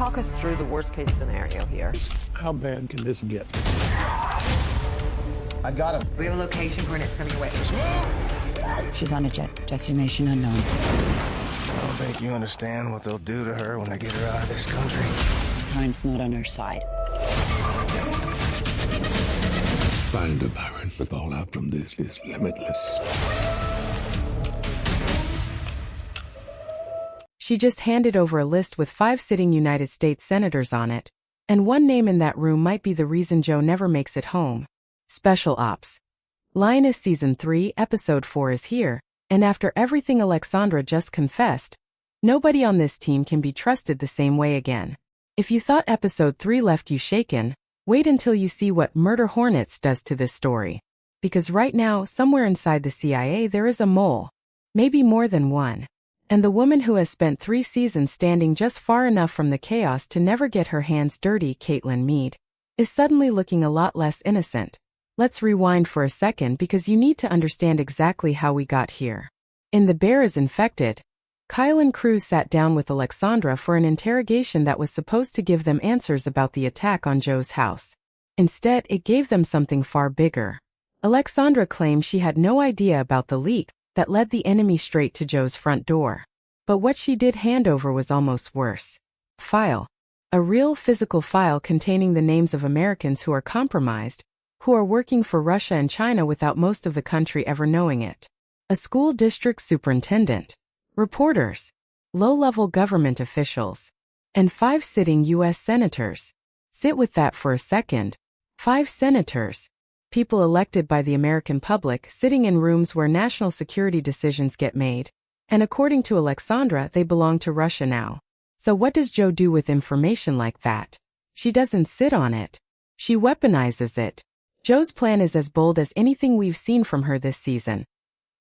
talk us through the worst-case scenario here? How bad can this get? I got him. We have a location. Hornets coming away. She's on a jet. Destination unknown. I don't think you understand what they'll do to her when they get her out of this country. Time's not on her side. Find her, Byron. The fallout from this is limitless. She just handed over a list with 5 sitting United States senators on it, and one name in that room might be the reason Joe never makes it home. Special Ops. Lioness Season 3, Episode 4 is here, and after everything Oleksandra just confessed, nobody on this team can be trusted the same way again. If you thought Episode 3 left you shaken, wait until you see what Murder Hornets does to this story. Because right now, somewhere inside the CIA there is a mole. Maybe more than one. And the woman who has spent 3 seasons standing just far enough from the chaos to never get her hands dirty, Kaitlyn Meade, is suddenly looking a lot less innocent. Let's rewind for a second because you need to understand exactly how we got here. In The Bear is Infected, Kyle and Cruz sat down with Oleksandra for an interrogation that was supposed to give them answers about the attack on Joe's house. Instead, it gave them something far bigger. Oleksandra claimed she had no idea about the leak that led the enemy straight to Joe's front door. But what she did hand over was almost worse. File. A real physical file containing the names of Americans who are compromised, who are working for Russia and China without most of the country ever knowing it. A school district superintendent, reporters, low-level government officials, and 5 sitting U.S. senators. Sit with that for a second. 5 senators. People elected by the American public sitting in rooms where national security decisions get made. And according to Oleksandra, they belong to Russia now. So what does Joe do with information like that? She doesn't sit on it. She weaponizes it. Joe's plan is as bold as anything we've seen from her this season.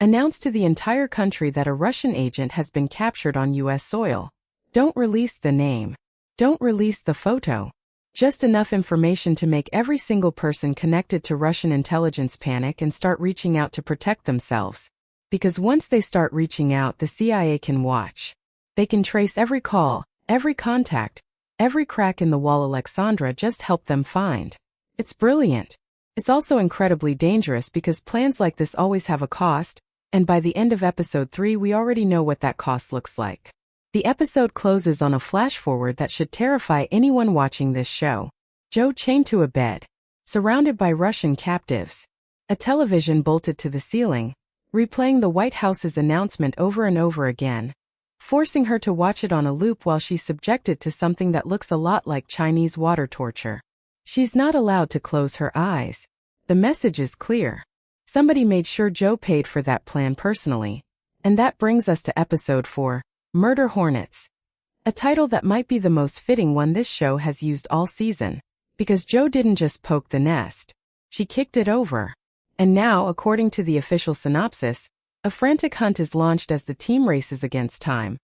Announce to the entire country that a Russian agent has been captured on U.S. soil. Don't release the name. Don't release the photo. Just enough information to make every single person connected to Russian intelligence panic and start reaching out to protect themselves. Because once they start reaching out, the CIA can watch. They can trace every call, every contact, every crack in the wall Oleksandra just helped them find. It's brilliant. It's also incredibly dangerous because plans like this always have a cost, and by the end of Episode 3 we already know what that cost looks like. The episode closes on a flash-forward that should terrify anyone watching this show. Joe chained to a bed, surrounded by Russian captives. A television bolted to the ceiling, replaying the White House's announcement over and over again, forcing her to watch it on a loop while she's subjected to something that looks a lot like Chinese water torture. She's not allowed to close her eyes. The message is clear. Somebody made sure Joe paid for that plan personally. And that brings us to Episode 4, Murder Hornets. A title that might be the most fitting one this show has used all season. Because Joe didn't just poke the nest. She kicked it over. And now, according to the official synopsis, a frantic hunt is launched as the team races against time.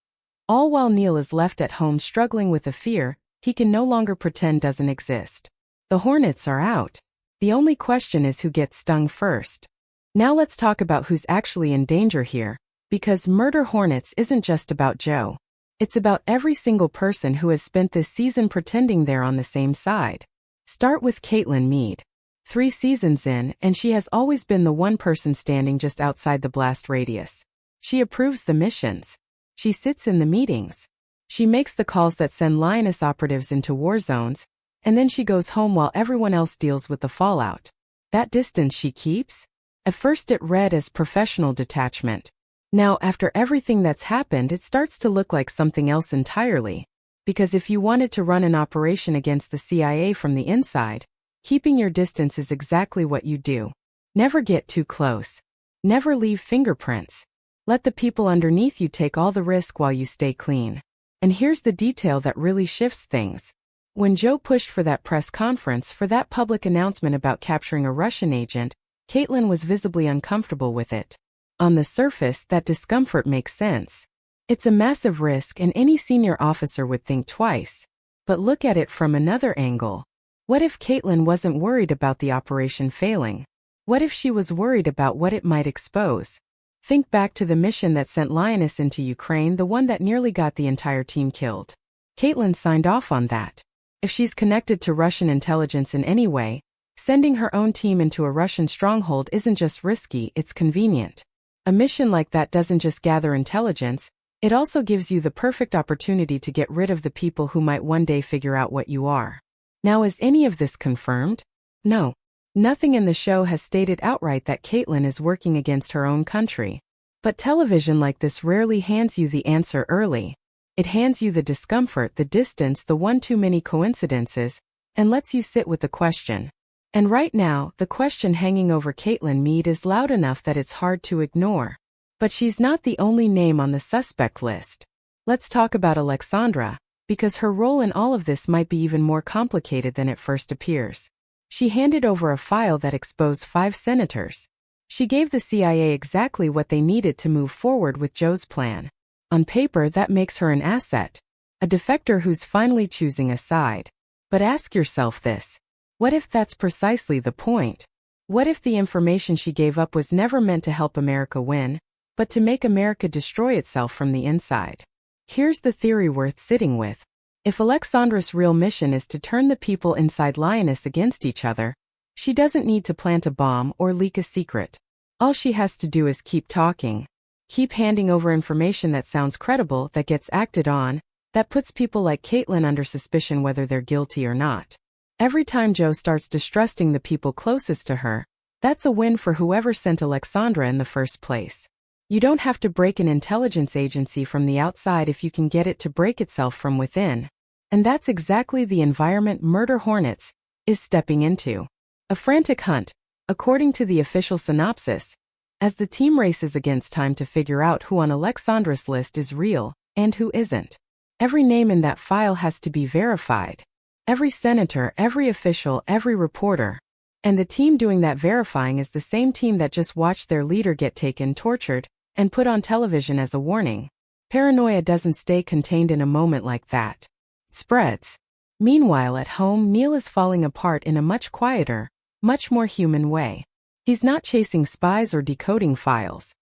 All while Neil is left at home struggling with a fear he can no longer pretend doesn't exist. The Hornets are out. The only question is who gets stung first. Now let's talk about who's actually in danger here, because Murder Hornets isn't just about Joe. It's about every single person who has spent this season pretending they're on the same side. Start with Kaitlyn Meade. 3 seasons in, and she has always been the one person standing just outside the blast radius. She approves the missions. She sits in the meetings. She makes the calls that send Lioness operatives into war zones, and then she goes home while everyone else deals with the fallout. That distance she keeps? At first it read as professional detachment. Now, after everything that's happened, it starts to look like something else entirely. Because if you wanted to run an operation against the CIA from the inside, keeping your distance is exactly what you do. Never get too close. Never leave fingerprints. Let the people underneath you take all the risk while you stay clean. And here's the detail that really shifts things. When Joe pushed for that press conference for that public announcement about capturing a Russian agent, Kaitlyn was visibly uncomfortable with it. On the surface, that discomfort makes sense. It's a massive risk and any senior officer would think twice. But look at it from another angle. What if Kaitlyn wasn't worried about the operation failing? What if she was worried about what it might expose? Think back to the mission that sent Lioness into Ukraine, the one that nearly got the entire team killed. Kaitlyn signed off on that. If she's connected to Russian intelligence in any way, sending her own team into a Russian stronghold isn't just risky, it's convenient. A mission like that doesn't just gather intelligence, it also gives you the perfect opportunity to get rid of the people who might one day figure out what you are. Now, is any of this confirmed? No. Nothing in the show has stated outright that Kaitlyn is working against her own country. But television like this rarely hands you the answer early. It hands you the discomfort, the distance, the one too many coincidences, and lets you sit with the question. And right now, the question hanging over Kaitlyn Meade is loud enough that it's hard to ignore. But she's not the only name on the suspect list. Let's talk about Oleksandra, because her role in all of this might be even more complicated than it first appears. She handed over a file that exposed 5 senators. She gave the CIA exactly what they needed to move forward with Joe's plan. On paper, that makes her an asset, a defector who's finally choosing a side. But ask yourself this. What if that's precisely the point? What if the information she gave up was never meant to help America win, but to make America destroy itself from the inside? Here's the theory worth sitting with. If Oleksandra's real mission is to turn the people inside Lioness against each other, she doesn't need to plant a bomb or leak a secret. All she has to do is keep talking. Keep handing over information that sounds credible, that gets acted on, that puts people like Kaitlyn under suspicion whether they're guilty or not. Every time Joe starts distrusting the people closest to her, that's a win for whoever sent Oleksandra in the first place. You don't have to break an intelligence agency from the outside if you can get it to break itself from within. And that's exactly the environment Murder Hornets is stepping into. A frantic hunt, according to the official synopsis, as the team races against time to figure out who on Oleksandra's list is real and who isn't. Every name in that file has to be verified. Every senator, every official, every reporter. And the team doing that verifying is the same team that just watched their leader get taken, tortured, and put on television as a warning. Paranoia doesn't stay contained in a moment like that. It spreads. Meanwhile, at home, Neil is falling apart in a much quieter, much more human way. He's not chasing spies or decoding files.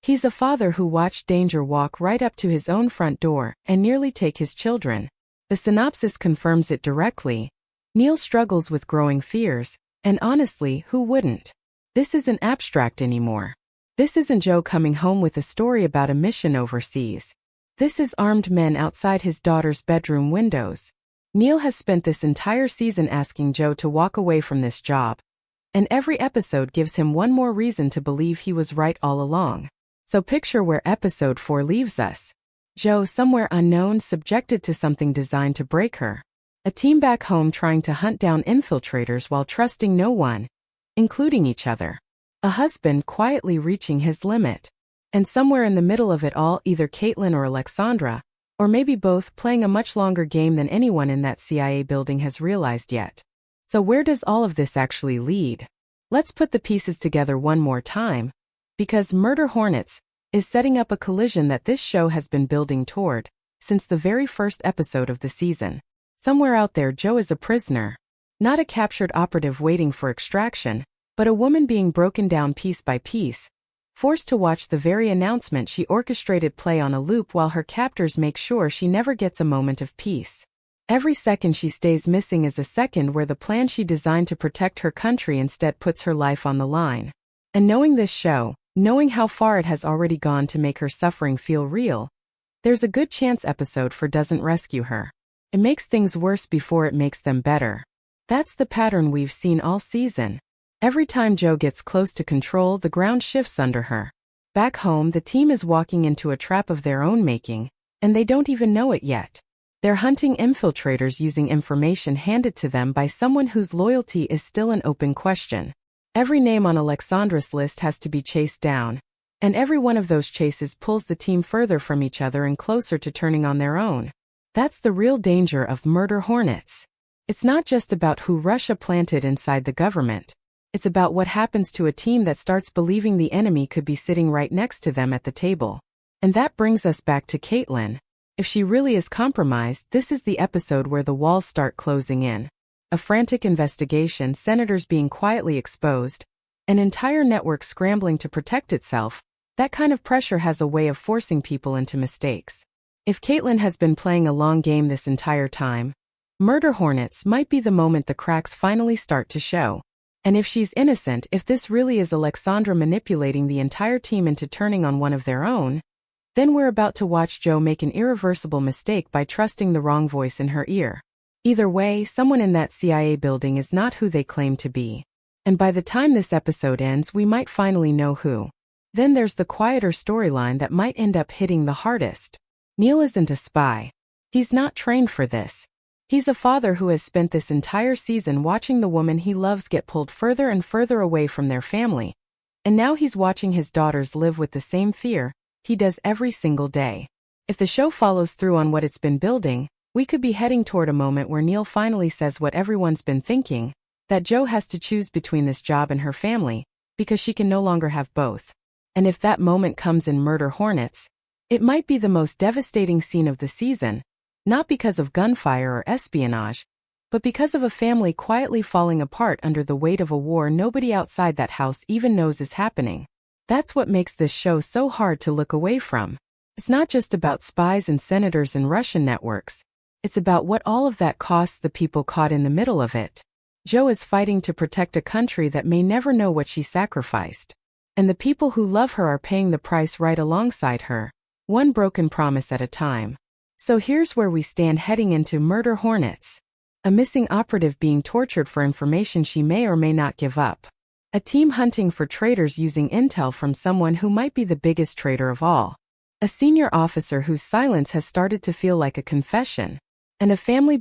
He's a father who watched danger walk right up to his own front door and nearly take his children. The synopsis confirms it directly. Neil struggles with growing fears, and honestly, who wouldn't? This isn't abstract anymore. This isn't Joe coming home with a story about a mission overseas. This is armed men outside his daughter's bedroom windows. Neil has spent this entire season asking Joe to walk away from this job. And every episode gives him one more reason to believe he was right all along. So picture where episode 4 leaves us. Joe, somewhere unknown, subjected to something designed to break her. A team back home trying to hunt down infiltrators while trusting no one, including each other. A husband quietly reaching his limit. And somewhere in the middle of it all, either Kaitlyn or Oleksandra, or maybe both, playing a much longer game than anyone in that CIA building has realized yet. So where does all of this actually lead? Let's put the pieces together one more time. Because Murder Hornets is setting up a collision that this show has been building toward since the very first episode of the season. Somewhere out there, Joe is a prisoner. Not a captured operative waiting for extraction, but a woman being broken down piece by piece, forced to watch the very announcement she orchestrated play on a loop while her captors make sure she never gets a moment of peace. Every second she stays missing is a second where the plan she designed to protect her country instead puts her life on the line. And knowing this show, knowing how far it has already gone to make her suffering feel real, there's a good chance episode 4 doesn't rescue her. It makes things worse before it makes them better. That's the pattern we've seen all season. Every time Joe gets close to control, the ground shifts under her. Back home, the team is walking into a trap of their own making, and they don't even know it yet. They're hunting infiltrators using information handed to them by someone whose loyalty is still an open question. Every name on Oleksandra's list has to be chased down, and every one of those chases pulls the team further from each other and closer to turning on their own. That's the real danger of Murder Hornets. It's not just about who Russia planted inside the government. It's about what happens to a team that starts believing the enemy could be sitting right next to them at the table. And that brings us back to Kaitlyn. If she really is compromised, this is the episode where the walls start closing in. A frantic investigation, senators being quietly exposed, an entire network scrambling to protect itself. That kind of pressure has a way of forcing people into mistakes. If Kaitlyn has been playing a long game this entire time, Murder Hornets might be the moment the cracks finally start to show. And if she's innocent, if this really is Oleksandra manipulating the entire team into turning on one of their own, then we're about to watch Jo make an irreversible mistake by trusting the wrong voice in her ear. Either way, someone in that CIA building is not who they claim to be. And by the time this episode ends, we might finally know who. Then there's the quieter storyline that might end up hitting the hardest. Neil isn't a spy. He's not trained for this. He's a father who has spent this entire season watching the woman he loves get pulled further and further away from their family. And now he's watching his daughters live with the same fear he does every single day. If the show follows through on what it's been building, we could be heading toward a moment where Neil finally says what everyone's been thinking, that Jo has to choose between this job and her family, because she can no longer have both. And if that moment comes in Murder Hornets, it might be the most devastating scene of the season, not because of gunfire or espionage, but because of a family quietly falling apart under the weight of a war nobody outside that house even knows is happening. That's what makes this show so hard to look away from. It's not just about spies and senators and Russian networks. It's about what all of that costs the people caught in the middle of it. Jo is fighting to protect a country that may never know what she sacrificed. And the people who love her are paying the price right alongside her, one broken promise at a time. So here's where we stand heading into Murder Hornets. A missing operative being tortured for information she may or may not give up. A team hunting for traitors using intel from someone who might be the biggest traitor of all. A senior officer whose silence has started to feel like a confession. And a family